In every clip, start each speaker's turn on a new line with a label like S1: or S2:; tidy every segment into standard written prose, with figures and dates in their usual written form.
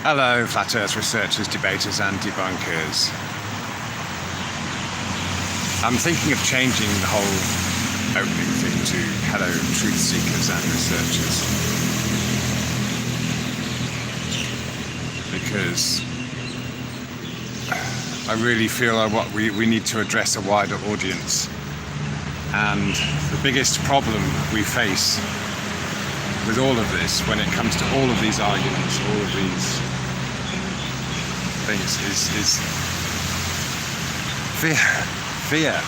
S1: Hello, flat earth researchers, debaters and debunkers. I'm thinking of changing the whole opening thing to hello, truth seekers and researchers. Because I really feel like we need to address a wider audience. And the biggest problem we face with all of this, when it comes to all of these arguments, all of these things, is fear. Fear.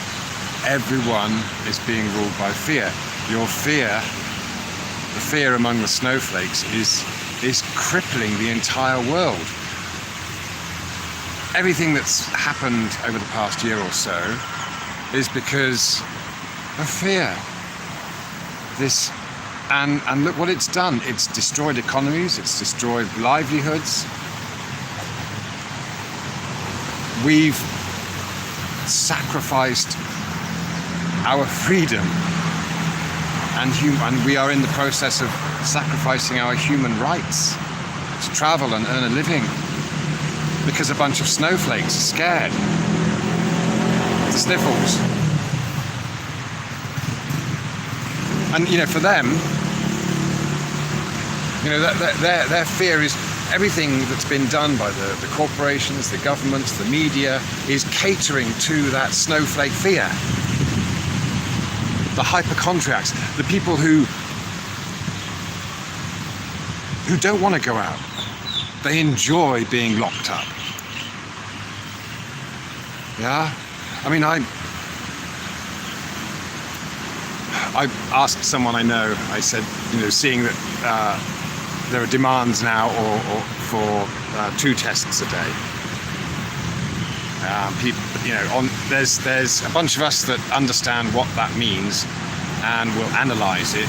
S1: Everyone is being ruled by fear. Your fear, the fear among the snowflakes, is crippling the entire world. Everything that's happened over the past year or so is because of fear. And look what it's done. It's destroyed economies, it's destroyed livelihoods. We've sacrificed our freedom and we are in the process of sacrificing our human rights to travel and earn a living because a bunch of snowflakes are scared. The sniffles. And for them, their fear is everything that's been done by the corporations, the governments, the media is catering to that snowflake fear. The hypochondriacs, the people who don't want to go out. They enjoy being locked up. Yeah? I mean, I asked someone I know, I said, seeing that there are demands now for 2 tests a day. People, there's a bunch of us that understand what that means and will analyze it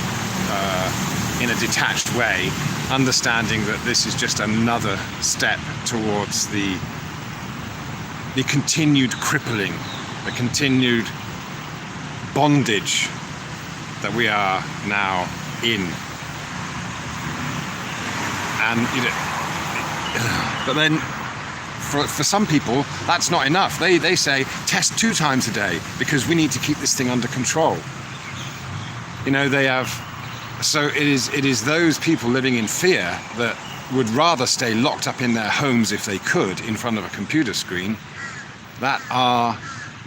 S1: in a detached way, understanding that this is just another step towards the continued crippling, the continued bondage that we are now in. And but then for some people that's not enough. They say test 2 times a day because we need to keep this thing under control. They have, so it is those people living in fear that would rather stay locked up in their homes if they could in front of a computer screen, that are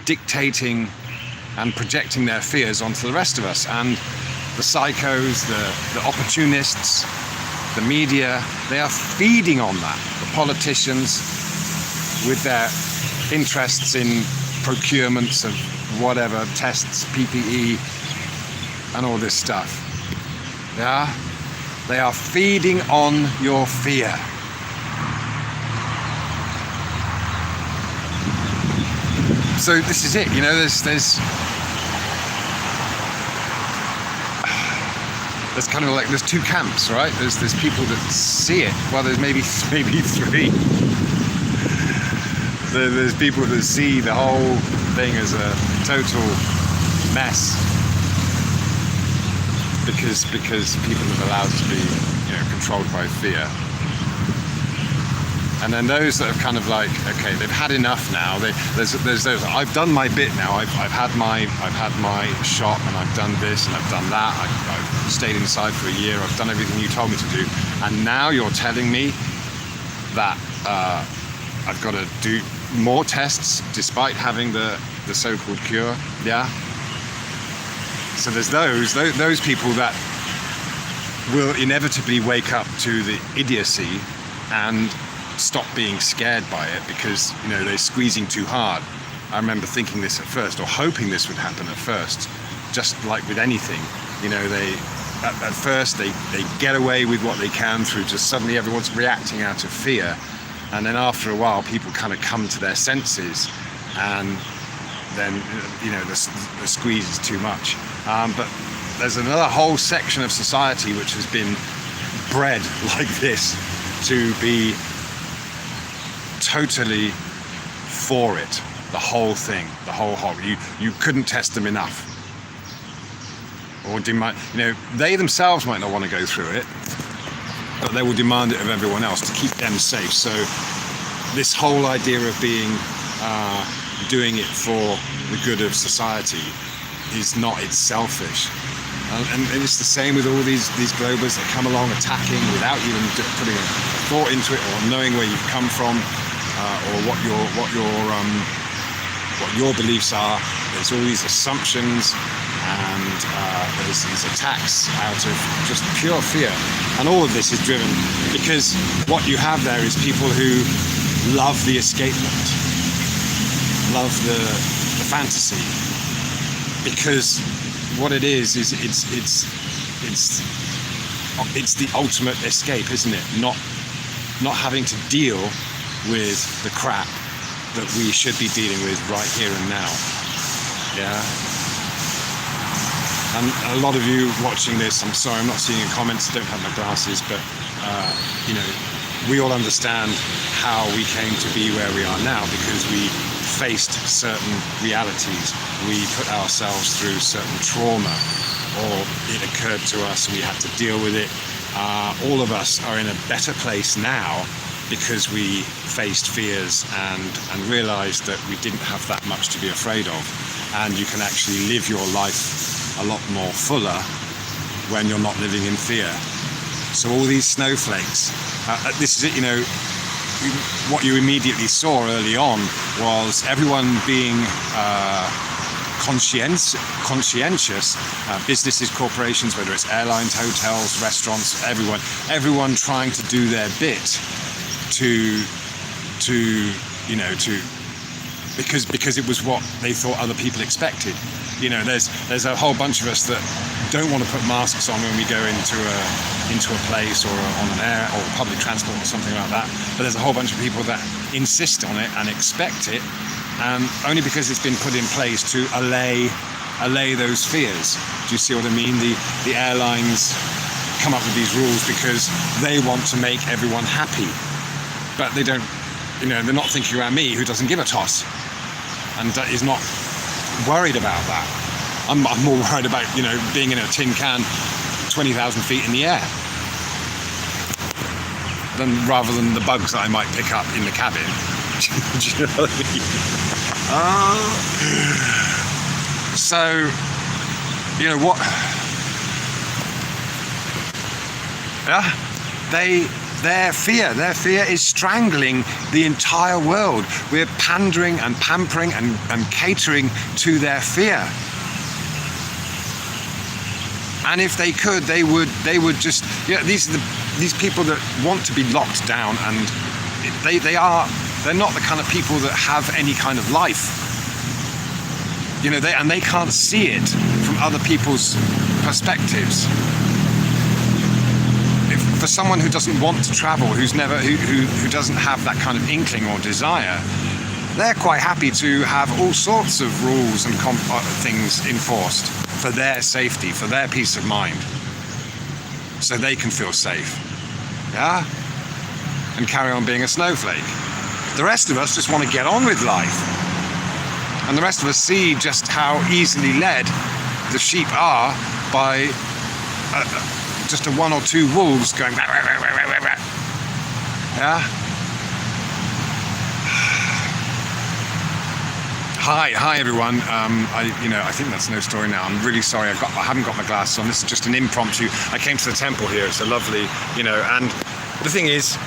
S1: dictating and projecting their fears onto the rest of us. And the psychos, the opportunists, the media, they are feeding on that. The politicians with their interests in procurements of whatever, tests, PPE, and all this stuff. Yeah? They are feeding on your fear. So this is it, there's kind of like, there's 2 camps, right? There's people that see it. Well, there's maybe 3. There's people that see the whole thing as a total mess because people have allowed to be, controlled by fear. And then those that have kind of like, okay, they've had enough now. There's those. I've done my bit now. I've had my shot, and I've done this and I've done that. I've stayed inside for a year. I've done everything you told me to do, and now you're telling me that I've got to do more tests despite having the so-called cure. Yeah. So there's those people that will inevitably wake up to the idiocy and stop being scared by it because they're squeezing too hard. I remember thinking this at first, or hoping this would happen at first, just like with anything. They at first they get away with what they can through just suddenly everyone's reacting out of fear, and then after a while people kind of come to their senses, and then the squeeze is too much. But there's another whole section of society which has been bred like this to be totally for it, the whole thing, the whole hog. You couldn't test them enough, or they themselves might not want to go through it, but they will demand it of everyone else to keep them safe. So this whole idea of doing it for the good of society is not, it's selfish. And it's the same with all these globers that come along attacking without even putting a thought into it, or knowing where you've come from, or what your beliefs are. There's all these assumptions, and there's these attacks out of just pure fear. And all of this is driven because what you have there is people who love the escapement, love the fantasy, because what it is it's the ultimate escape, isn't it? Not having to deal with the crap that we should be dealing with right here and now. Yeah. And a lot of you watching this, I'm sorry, I'm not seeing your comments, I don't have my glasses, but we all understand how we came to be where we are now, because we faced certain realities. We put ourselves through certain trauma, or it occurred to us, we had to deal with it. All of us are in a better place now because we faced fears and realized that we didn't have that much to be afraid of, and you can actually live your life a lot more fuller when you're not living in fear. So all these snowflakes, this is it, what you immediately saw early on was everyone being conscientious, businesses, corporations, whether it's airlines, hotels, restaurants, everyone trying to do their bit because it was what they thought other people expected. There's a whole bunch of us that don't want to put masks on when we go into a place or on an air or public transport or something like that. But there's a whole bunch of people that insist on it and expect it, only because it's been put in place to allay those fears. Do you see what I mean? The airlines come up with these rules because they want to make everyone happy, but they don't. They're not thinking about me, who doesn't give a toss and is not worried about that. I'm more worried about being in a tin can 20,000 feet in the air rather than the bugs that I might pick up in the cabin. Do you know what I mean? So what? Yeah, their fear is strangling the entire world. We're pandering and pampering and catering to their fear. And if they could, they would just, these people that want to be locked down, and they're not the kind of people that have any kind of life. They can't see it from other people's perspectives. For someone who doesn't want to travel, who doesn't have that kind of inkling or desire, they're quite happy to have all sorts of rules and things enforced for their safety, for their peace of mind, so they can feel safe, yeah, and carry on being a snowflake. The rest of us just want to get on with life, and the rest of us see just how easily led the sheep are by just one or two wolves going, yeah. Hi everyone. I think that's no story now. I'm really sorry. I haven't got my glasses on. This is just an impromptu. I came to the temple here. It's a lovely, and the thing is,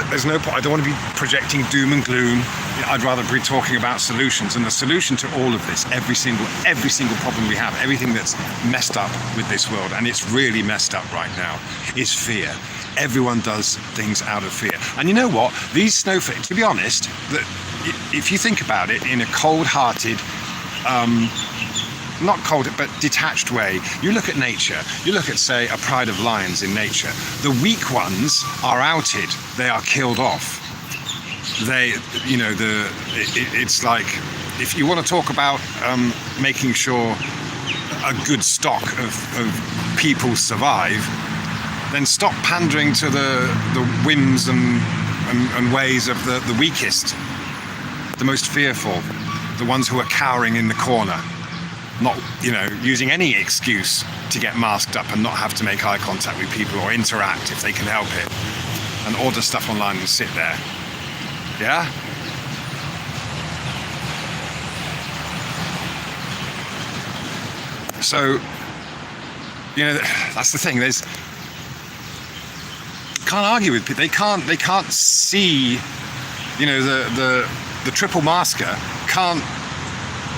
S1: there's no point. I don't want to be projecting doom and gloom. I'd rather be talking about solutions, and the solution to all of this, every single problem we have, everything that's messed up with this world, and it's really messed up right now, is fear. Everyone does things out of fear. And you know what? These snowflakes, to be honest, if you think about it in a cold-hearted, not cold, but detached way, you look at nature, you look at, say, a pride of lions in nature. The weak ones are outed, they are killed off. It's like, if you want to talk about making sure a good stock of people survive, then stop pandering to the whims and ways of the weakest, the most fearful, the ones who are cowering in the corner. not, using any excuse to get masked up and not have to make eye contact with people or interact if they can help it, and order stuff online and sit there. Yeah? So, that's the thing. Can't argue with people. They can't see, the triple masker can't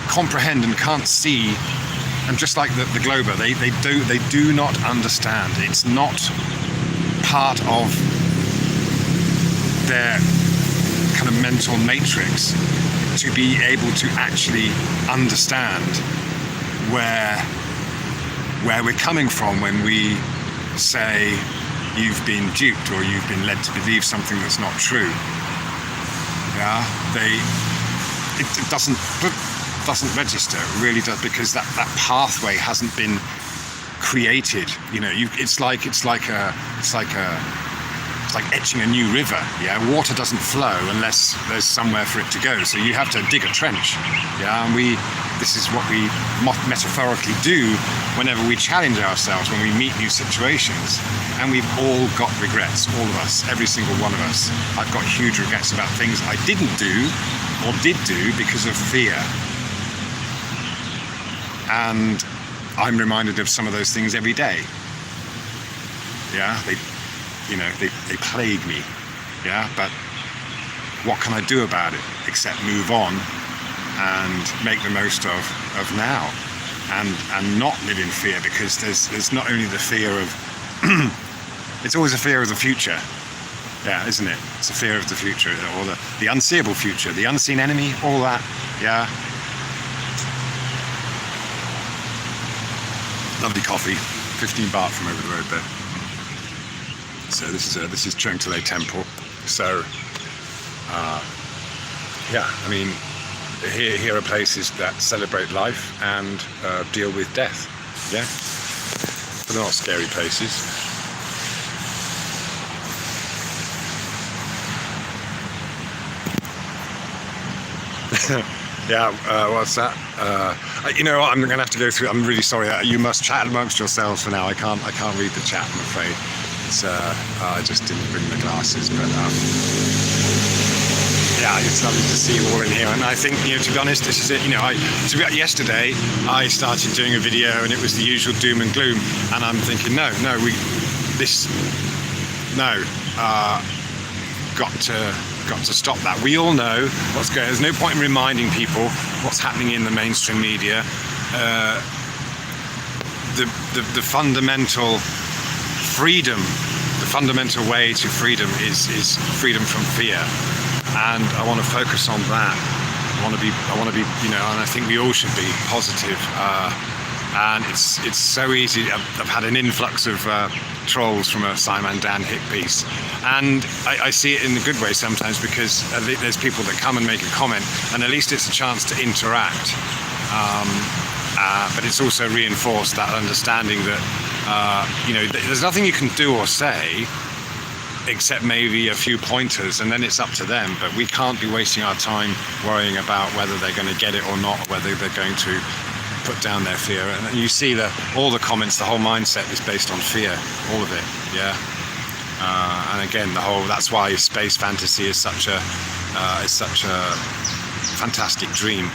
S1: comprehend and can't see, and just like the Glober, they do not understand. It's not part of their kind of mental matrix to be able to actually understand where we're coming from when we say you've been duped or you've been led to believe something that's not true. Yeah, it doesn't register. It really does, because that pathway hasn't been created. It's like etching a new river. Yeah, water doesn't flow unless there's somewhere for it to go. So you have to dig a trench. Yeah, and this is what we metaphorically do whenever we challenge ourselves, when we meet new situations. And we've all got regrets, all of us, every single one of us. I've got huge regrets about things I didn't do or did do because of fear. And I'm reminded of some of those things every day. Yeah, they plague me. Yeah, but what can I do about it except move on and make the most of now, and not live in fear, because there's not only the fear of it's always a fear of the future. Yeah, isn't it? It's a fear of the future, or the unseeable future, the unseen enemy, all that. Yeah. Lovely coffee, 15 baht from over the road there. So this is Chiang Mai Temple. So here are places that celebrate life and deal with death. Yeah, but they're not scary places. Yeah, what's that? I'm going to have to go through. I'm really sorry. You must chat amongst yourselves for now. I can't read the chat, I'm afraid. It's I just didn't bring the glasses, but yeah, it's lovely to see you all in here. And I think, to be honest, this is it. Yesterday I started doing a video and it was the usual doom and gloom, and I'm thinking, got to stop that. We all know what's going on. There's no point in reminding people what's happening in the mainstream media. The fundamental freedom, the fundamental way to freedom is freedom from fear, and I want to focus on that. I want to be, and I think we all should be positive. And it's so easy. I've had an influx of trolls from a Simon Dan hit piece, and I see it in a good way sometimes, because there's people that come and make a comment, and at least it's a chance to interact. But it's also reinforced that understanding that there's nothing you can do or say except maybe a few pointers, and then it's up to them. But we can't be wasting our time worrying about whether they're going to get it or not, or whether they're going to put down their fear. And you see all the comments, the whole mindset is based on fear, all of it. Yeah. And again, that's why space fantasy is such a fantastic dream,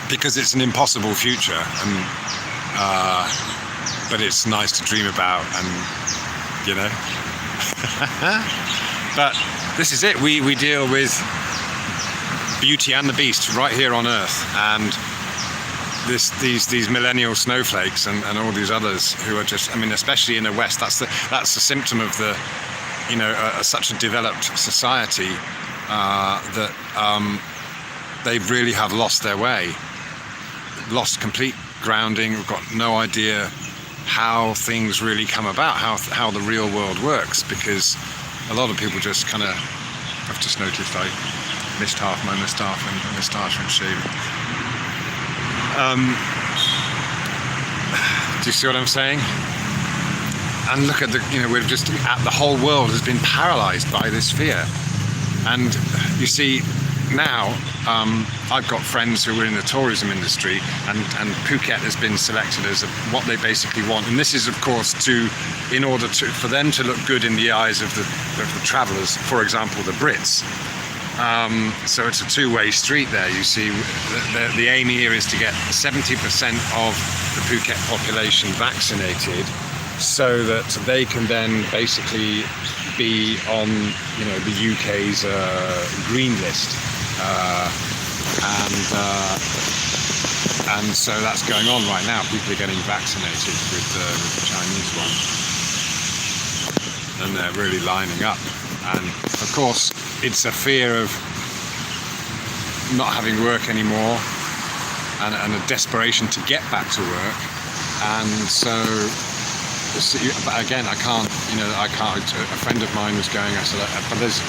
S1: because it's an impossible future, and but it's nice to dream about, and but this is it. We deal with Beauty and the Beast right here on Earth, and these millennial snowflakes and all these others who are just, especially in the West, that's the symptom of the such a developed society that they really have lost their way, lost complete grounding. We've got no idea how things really come about, how the real world works, because a lot of people just kind of, I've just noticed I missed half my moustache and shaving. Do you see what I'm saying? And look at we're just the whole world has been paralyzed by this fear. And you see, now I've got friends who are in the tourism industry, and Phuket has been selected as what they basically want. And this is, of course, in order for them to look good in the eyes of the travellers, for example, the Brits. So it's a two-way street there. You see, the aim here is to get 70% of the Phuket population vaccinated, so that they can then basically be on, the UK's green list, and so that's going on right now. People are getting vaccinated with the Chinese one, and they're really lining up. And of course, it's a fear of not having work anymore, and a desperation to get back to work. And so, but again, I can't. A friend of mine was going. I said, but there's,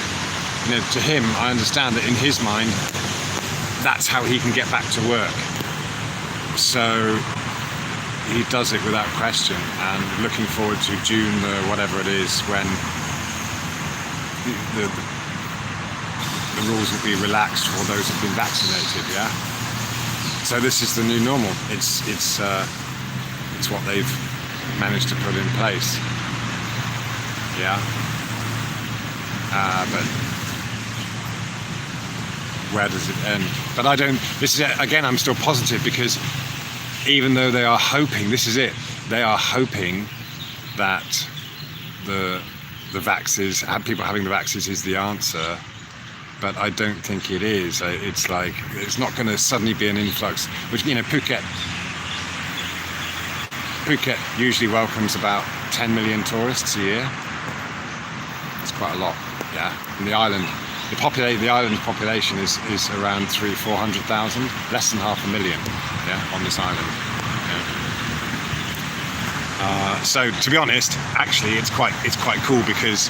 S1: to him, I understand that in his mind, that's how he can get back to work. So he does it without question, and looking forward to June, whatever it is, when the rules will be relaxed for those who've been vaccinated. Yeah. So this is the new normal. It's what they've managed to put in place. Yeah. But where does it end? But I don't. This is again. I'm still positive, because even though they are hoping, this is it. They are hoping that the vaxes, people having the vaxes, is the answer. But I don't think it is. It's like, it's not going to suddenly be an influx. Which, Phuket usually welcomes about 10 million tourists a year. It's quite a lot, yeah. And the island's population is around 300,000-400,000, less than 500,000, yeah, on this island. Yeah. So to be honest, actually, it's quite cool, because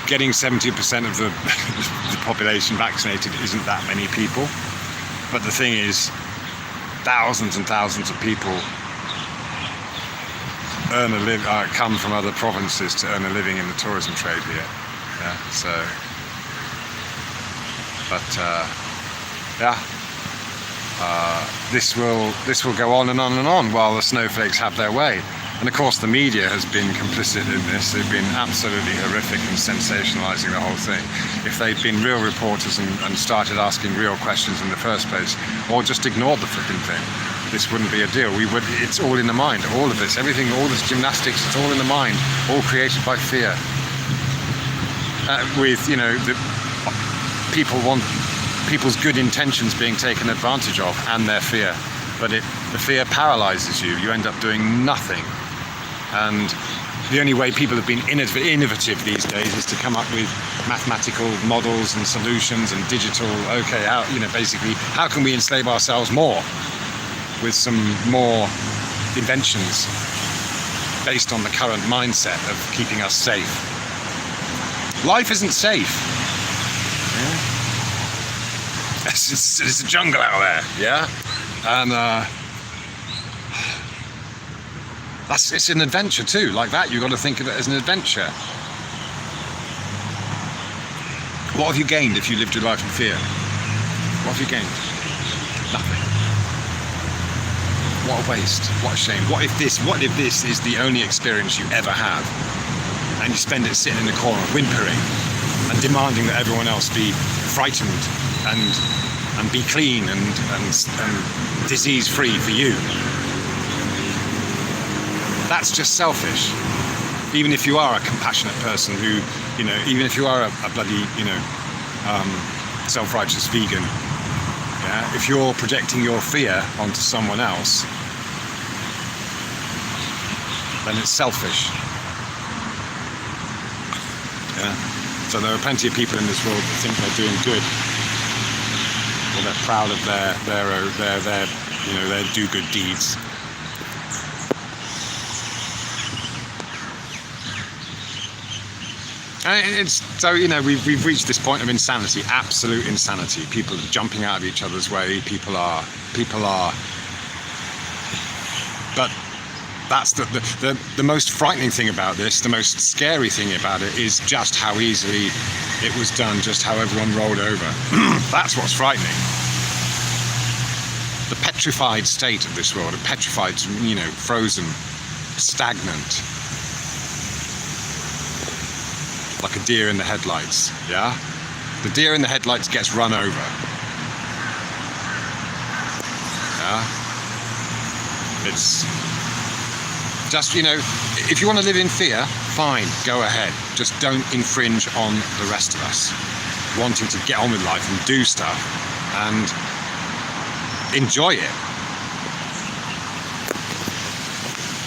S1: getting 70% of the population vaccinated isn't that many people. But the thing is, thousands and thousands of people come from other provinces to earn a living in the tourism trade here. Yeah. So, but this will go on and on and on while the snowflakes have their way. And of course, the media has been complicit in this. They've been absolutely horrific in sensationalizing the whole thing. If they'd been real reporters and started asking real questions in the first place, or just ignored the flipping thing, this wouldn't be a deal. It's all in the mind. All of this, everything, all this gymnastics, it's all in the mind. All created by fear. People's good intentions being taken advantage of, and their fear. But the fear paralyzes you. You end up doing nothing. And the only way people have been innovative these days is to come up with mathematical models and solutions and digital. Okay, basically, how can we enslave ourselves more with some more inventions based on the current mindset of keeping us safe? Life isn't safe. Yeah? It's a jungle out there. Yeah. And it's an adventure too, like that. You've got to think of it as an adventure. What have you gained if you lived your life in fear? What have you gained? Nothing. What a waste. What a shame. What if this is the only experience you ever have, and you spend it sitting in the corner whimpering and demanding that everyone else be frightened and be clean and disease-free for you? That's just selfish. Even if you are a compassionate person who, even if you are a bloody, self-righteous vegan, yeah, if you're projecting your fear onto someone else, then it's selfish. Yeah. So there are plenty of people in this world that think they're doing good, or they're proud of their do-good deeds. And we've reached this point of insanity, absolute insanity. People are jumping out of each other's way. People are. But that's the most frightening thing about this, the most scary thing about it, is just how easily it was done, just how everyone rolled over. That's what's frightening. The petrified state of this world, a petrified, you know, frozen, stagnant, like a deer in the headlights, yeah? The deer in the headlights gets run over. Yeah? It's just, you know, if you want to live in fear, fine, go ahead. Just don't infringe on the rest of us wanting to get on with life and do stuff and enjoy it.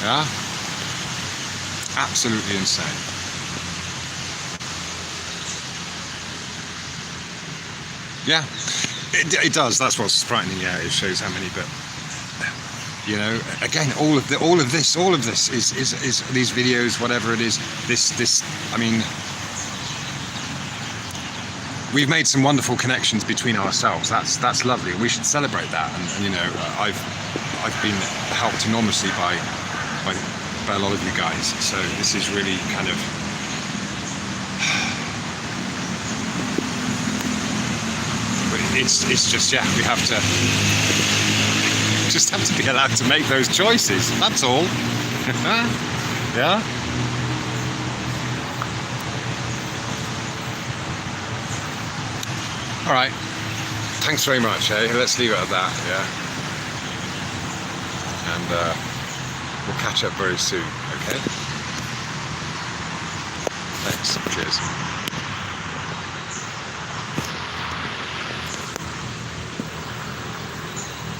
S1: Yeah? Absolutely insane. Yeah, it does. That's what's frightening. Yeah, it shows how many. But you know, again, all of this is these videos, whatever it is. This. I mean, we've made some wonderful connections between ourselves. That's lovely. We should celebrate that. And you know, I've been helped enormously by a lot of you guys. So this is really kind of. It's just, yeah, we have to be allowed to make those choices, that's all. Yeah. All right, thanks very much, let's leave it at that. Yeah, and we'll catch up very soon. Okay, thanks, cheers.